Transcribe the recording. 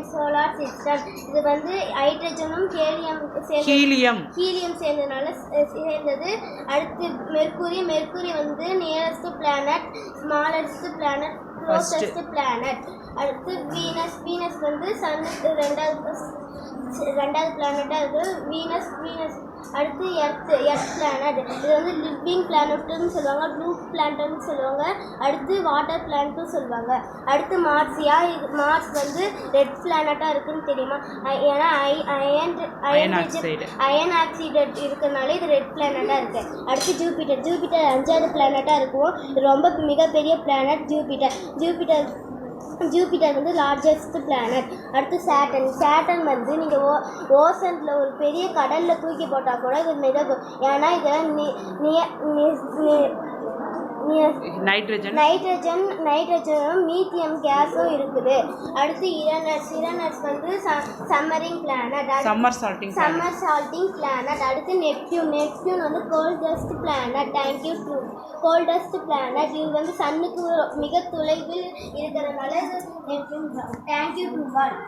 Solar system. இது வந்து ஹைட்ரஜனும் helium சேர்ந்ததுனால சேர்ந்தது. அடுத்து மெர்க்குரி வந்து nearest planet, smallest planet, closest planet. அடுத்து வீனஸ் வந்து சன்னுக்கு ரெண்டாவது பிளானட்டாக இருக்குது. வீனஸ். அடுத்து எர்த் பிளானட். இது வந்து லிவிங் பிளானட்னு சொல்லுவாங்க, ப்ளூ பிளானட்னு சொல்லுவாங்க. அடுத்து வாட்டர் பிளானட்டும் சொல்லுவாங்க. அடுத்து மார்ஸ் வந்து ரெட் பிளானட்டாக இருக்குன்னு தெரியுமா? ஏன்னா அயன் ஆக்சைடு இருக்கிறதுனால இது ரெட் பிளானட்டாக இருக்குது. அடுத்து ஜூபிட்டர் 5வது பிளானட்டாக இருக்கும். ரொம்ப மிகப்பெரிய பிளானட் ஜூபிட்டர் வந்து லார்ஜஸ்ட் பிளானட். அடுத்து சேட்டன் வந்து நீங்கள் ஓசனில் ஒரு பெரிய கடலில் தூக்கி போட்டால் கூட இது மிதக்கும். ஏன்னா இதில் நைட்ரஜனும் மீத்தியம் கேஸும் இருக்குது. அடுத்து யுரேனஸ் வந்து சம்மரிங் பிளானட், சம்மர் சால்ட்டிங் பிளானட். அடுத்து நெப்டியூன் வந்து கோல்டஸ்ட் பிளானட். இது வந்து சன்னுக்கு மிக தொலைவில் இருக்கிறதுனால நெப்டியூன். Thank you to all.